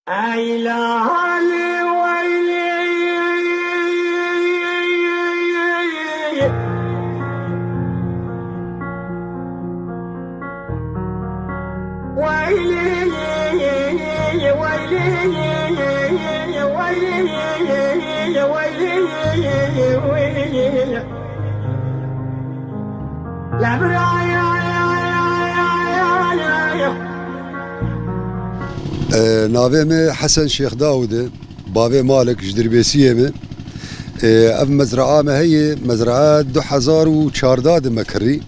عيلاني ويلي ويلي ويلي لا ناوی می حسن شیخ داوود باوی مالک جدربیسیه می اف مزرعه ما هي مزرعه 2014 مکری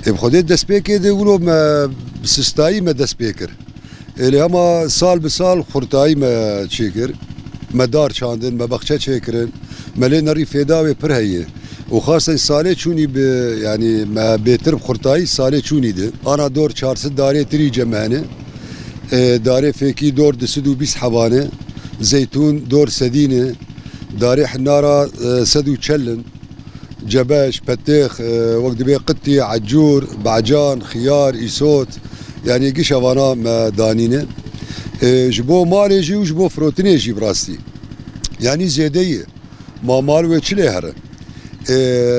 بخودی دست پیکه ولو ما سستایی ما دست پیکر الی اما سال بسال خورتایی ما چیکر ما دار چاندن ما بخچه چیکرن ملی نری فداوی پر هیه وخاصة سالي چوني يعني ما بيتر بخورتاي سالي چوني ده انا دور 400 داري تري جمعانه داري فيكي دور دسدو بيس حبانه زيتون دور سدينه داري حنارة سدو تشلن جباش بتيخ وقت بي قطي عجور بعجان خيار إيسوت يعني قش افانا ما دانينه جبو مالي جي وجبو فروتيني جي براستي يعني زيدية ما مال ويتشلي هره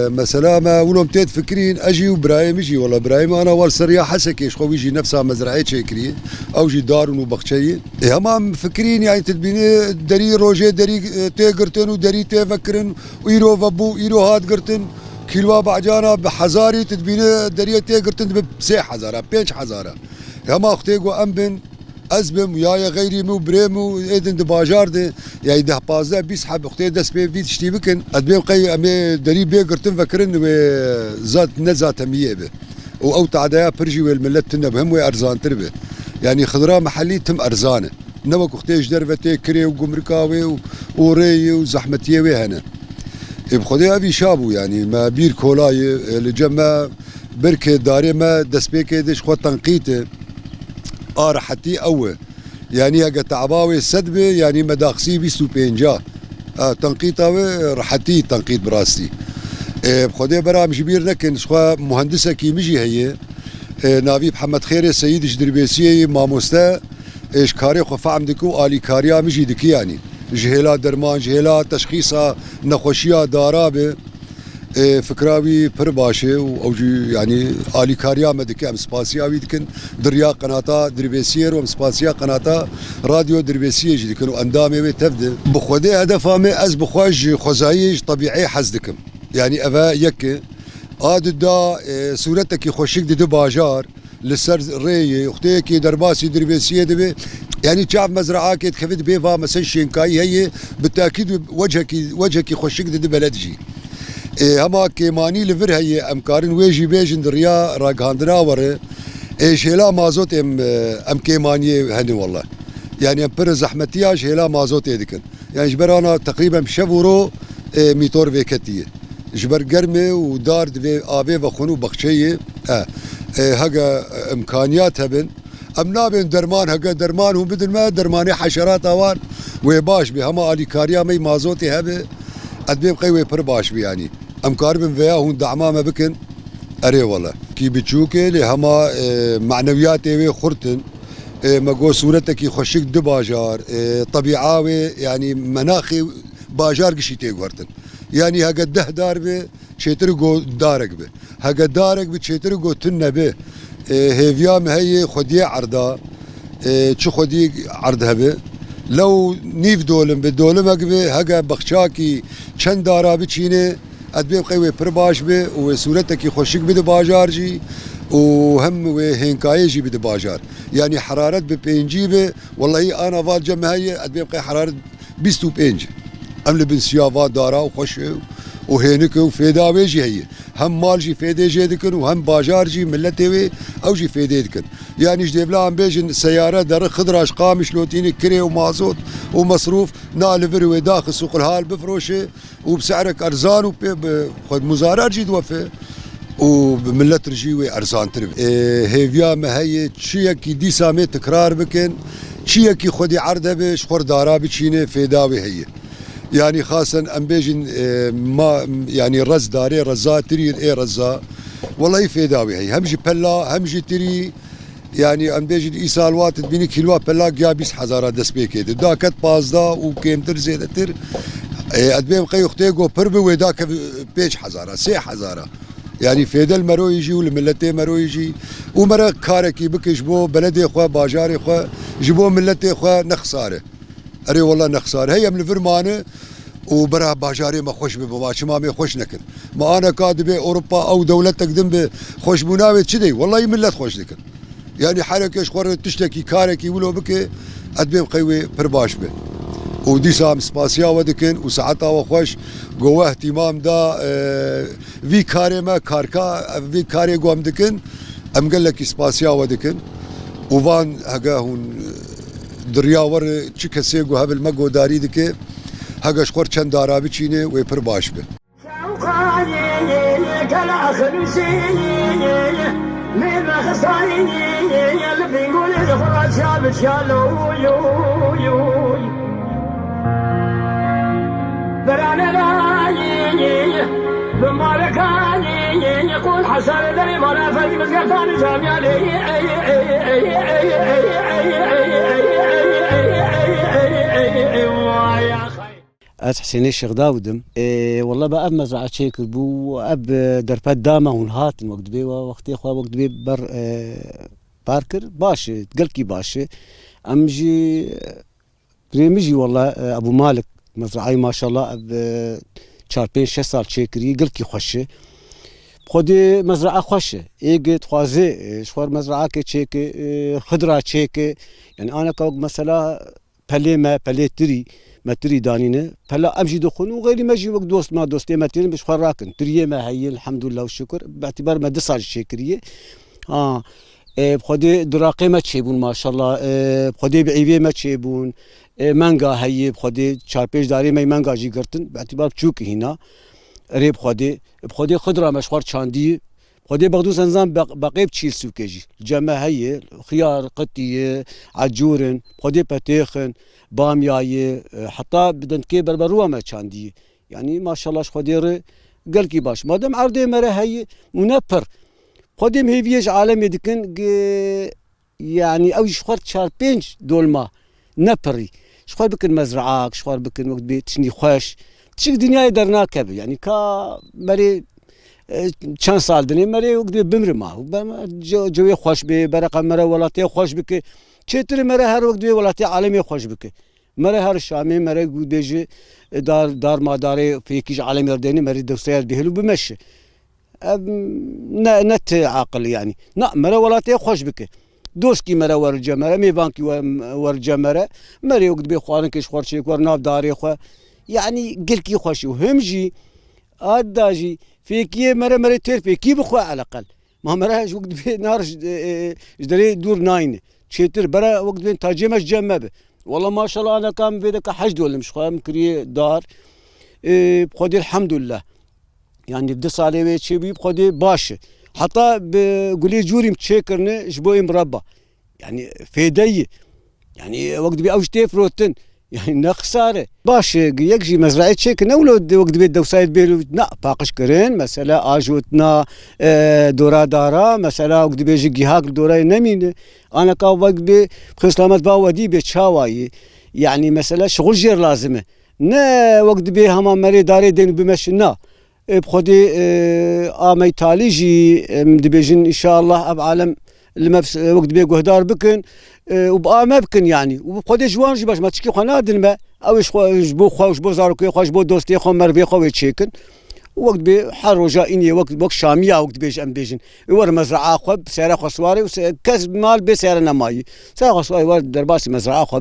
مثلا ما ولهم تيت فكرين اجي وبراهيم يجي والله ابراهيم انا والسريا حسكي شخو يجي نفسها مزرعه شكري او جي دار وبخشي هم فكرين يعني تدبيني دري روجي دري تيقرتن ودري تفكرن ويرو فبو يرو هاد قرتن كيلوا بعجانا بحزاري تدبيني دري تيقرتن بسي حزاره 5 حزاره هم اختيقو امبن ازبم وياي غيري مو بريمو ايدن دباجار دي يعني ده بازا بيسحب اختي دس بي فيت شتي بكن ادبي قي امي دري بي قرتن فكرن وزات نزات ميه به او تعدايا برجي والملت تنبهم وارزان تربه يعني خضراء محلي تم ارزانه نبك اختي جدرفتي كري وقمركاوي وري وزحمتيه وهنا بخدي ابي شابو يعني ما بير كولاي لجما بركه داري ما دس بي كيدش خو تنقيته راحتي أول يعني هجا تعباوي سدبه يعني مداخسي بيستو بينجا تنقيطه راحتي تنقيط براستي بخدي برا مش بير لكن شخوا مهندسة كي مجي هي نافي محمد خير سيد جدربيسي ماموستا ايش كاري خو فهم دكو الي كاريا مجي دكي يعني جهلا درمان جهلا تشخيصها نخوشيا دارابه فكراوي پر باشه او يعني الي كاريا مدكي ام سباسياوي دكن دريا قناتا دربيسير وام سباسيا قناتا راديو دربيسيه جدكن واندامي تفد بخودي هدفامي از بخواج خزايج طبيعي حزدكم يعني افا يك اد دا صورتك خوشك دي باجار لسر ري اختيكي درباسي دربيسيه دبي يعني شاف مزرعه كي تخفت بيفا مثلا شينكاي هي بالتاكيد وجهك خوشك دي بلدجي هما كيماني لفر هي امكارن ويجي بيجن دريا راغاندنا ور شيلا مازوت ام كيماني هني والله يعني امبر زحمتيا شيلا مازوت ديكن يعني جبرانا تقريبا شفورو ميتور فيكتيه جبر قرمه ودار دي افي وخنو بخشيه هاجا امكانيات هبن امنا بين درمان هاجا درمان هم بدل ما درماني حشرات اوان ويباش بهما الي كاريا مي مازوتي هبه ادبي قوي پر باش بي يعني امكار بن فيها هون دعمامه بكن اري والله كي بتشوكي لهما معنوياتي وي خرتن ماغو صورتك يخشك دباجار طبيعاوي يعني مناخي باجار قشيتي غورتن يعني هاقا ده دار بي شيترغو دارك بي هاقا دارك بي شيترغو تن بي هيفيام هي خديه عرضا تشو خدي عرضها بي لو نيف دولم بدولم اقبي هقا بخشاكي چند دارا بچينه ادبي قوي پرباش بي وصورتك خوشك بده باجار جي وهم وهنكاي جي بده باجار يعني حرارة ببينجي بي والله انا فات جمع هي ادبي قوي حرارة 25 امل بن سيافات دارا وخش وهينك وفيدا ويجي هي هم مال جي فيدي جي دكن وهم باجار جي ملتي او جي فيدي دكن يعني جديبلا عم بيجن سياره در خضراش قامش لوتيني كري ومازوت ومصروف نالفر وداخل سوق الهال بفروشه وبسعرك ارزان وخد مزارات جي توفي وبملت رجي ارزان تربي هيفيا ما هي تشيكي دي سامي تكرار بكن تشيكي خدي عرضه بش خور دارا بتشينه فيداوي هي يعني خاصة أمبيجن ما يعني رز داري رزا تري رزا والله فيداوي هي همجي بلا همجي تري يعني ام بيجي ايسالوات تبيني كيلوات بلاك يا 20000 دست بيكيد دا كت بازدا وكيمتر زيدتر ادبيم قي اختيغو برب وذاك بيج حزاره 3000 يعني فيدل مرو يجي والملتي مرو يجي ومرا كاركي بكش بو بلدي خو باجاري خو جبو ملتي خو نخساره اري والله نخساره هي من الفرمانه وبرا باجاري ما خوش بباشي ما مي خوش نكن ما انا كاتب اوروبا او دوله تقدم بخوش مناوي تشدي والله ملت خوش نكن يعني حركش خور تشتكي كاركي ولو بك ادبيم قوي برباش به ودي سام سباسيا ودكن وساعتها وخوش جوه اهتمام دا في كاري ما كاركا في كاري قوم دكن ام قال لك سباسيا ودكن وفان هجا هون درياور تشكسي جو هبل مجو داري دك هجا شخور چند دارا بچينه و برباش به من خصايني اللي بنقول الفرج شاب شالو يو برانا لاي بمالكاني يقول حسن دري ولا فدي مسكتاني جامعي از حسینی الشيخ داودم والله باب مزرعه شيكر بو اب درفات داما ونهات وقت بي وقت خوا وقت بي بر باركر باش تقلكي باش امجي بريمجي والله ابو مالك مزرعه ما شاء الله اب 4-5 سال شيكري قلكي خوشه خودي مزرعه خوشه ايج تخوازي شوار مزرعه كيك خضره شيك يعني انا كوق مثلا بليما بليتري متري دانينه فلا امشي دخون وغيري ماجي وقت دوست ما دوستي متري مش فراكن تريه ما هي الحمد لله والشكر باعتبار ما دصال الشكريه بخدي دراقي ما تشيبون ما شاء الله بخدي بعيبه ما تشيبون مانجا هي بخدي 4-5 داري ما مانجا جي قرتن باعتبار تشوك هنا ريب بخدي خضره مشوار شاندي خدي بغدوس انزام بقيب تشيل سوكيجي الجامعة هي خيار قطي عجورن خدي باتيخن بامياي حتى بدن كي بربروا ما شاندي يعني ما شاء الله خدي قالكي باش مادام عرضي مرة هي منبر خدي مهيفيج عالمي دكن يعني او شخرت شار بينج دولما نبري شخر بكن مزرعاك شخر بكن وقت بي تشني خوش تشك دنيا درنا كبي يعني كا مري چند سال دنی مری وقت بمر ما جوی خوش به برقم مره ولاتی خوش بک چطور مره هر وقت به ولاتی عالمی خوش بک مره هر شامی مره گود بیجی دار ماداری فیکیش عالمی ردنی مری دوستیات بهلو بمشه نت عاقل يعني نا مره ولاتی خوش بک دوست کی مره ورجه مره میوان کی ورجه مره مری وقت به خوارن کش خورشی کور ناف داری خو يعني قل کی خوشی و همجی آداجی فيكي مرة تير فيكي بخوا على الأقل ما مرة وقت بين نار جدري دور ناين تشيتر برا وقت بين تاجمش جنبه والله ما شاء الله أنا كان بيدك حشد ولا مش خام كري دار بخدي الحمد لله يعني بدس عليه ويتشي بخدي باش حتى بقولي جوري متشكرني جبوي مربى يعني فيدي يعني وقت بي أوش تفروتن يعني نخساره باش يجي مزرعه شيك نولد وقت بيت دوسايد بيلو نا باقش كرين مثلا اجوتنا دورا دارا مثلا وقت بيجي جهاك دورا نمين انا كا وقت بي خسلامات باودي بتشاواي يعني مثلا شغل جير لازمه نا وقت بي هما مري داري دين بمشنا بخدي امي تاليجي مدبيجن ان شاء الله اب عالم وقت بي قهدار بكن وبقى ما بكن يعني وبقدر جوان جي باش ما تشكي خنادن ما او جبو خو جبو زاركو خو جبو دوستي خو مربي خو يتشيكن وقت بي حر وجائني وقت شاميه وقت بيج ام بيجن ور مزرعه خو بسعر خو سواري كسب مال بسعر نماي سعر خو سواري ور درباسي مزرعه خو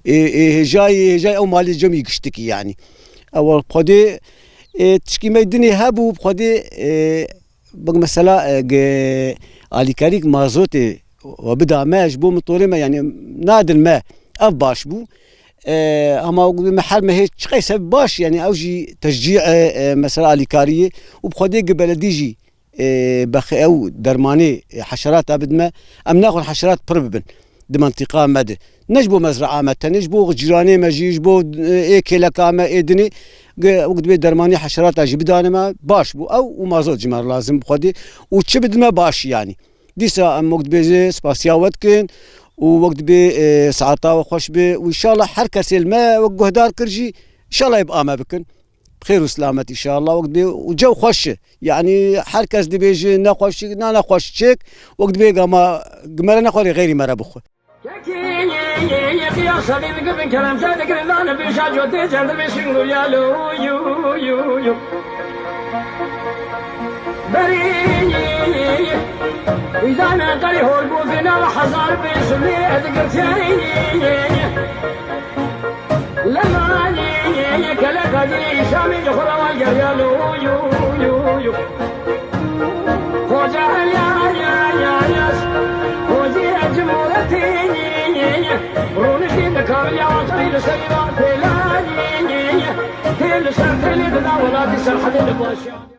جاي او مال جميع يشتكي يعني اول بقدر تشكي ما الدنيا هابو بقدر مثلا اليكاريك مازوتي وبدا ما جبو مطوري ما يعني نادر ما باش بو اما محل ما هيك قيس باش يعني اوجي تشجيع مثلا اليكاريه وبخدي بلديجي بخ او درماني حشرات ابد ما ام ناخذ حشرات بربن دي منطقه مد نجبو مزرعه مت نجبو جيراني ما جيجبو ايكلا كاما ادني وقت بي درماني حشرات اجي بدانما باش بو او ومازوت جمار لازم بخدي وتشبد ما باش يعني ديسا ام وقت بيجي سباسياوت كن ووقت بي ساعتا وخوش بي وان شاء الله هر كسي ما وجهدار كرجي ان شاء الله يبقى ما بكن بخير وسلامة ان شاء الله. وقت بي وجو خوش يعني هر كس دي بيجي نخوش نخوش شيك وقت بي قام قمرنا خوري غيري مرة بخو يا صديق من كلام صادق لنا بيشاجو تجند بيشنو يا لو يو يو يو بريني وإذا أنا قري هو البوثنا وحزار بيسمي أذكرتني لما ني كلا قدري سامي جخرا والجريا لو يو يو يو خوجا يا ناس خوجي أجمورتي رونشي بكار يا وطني لسيران تلاني تلسان تلي دنا ولا تسر حد الباشا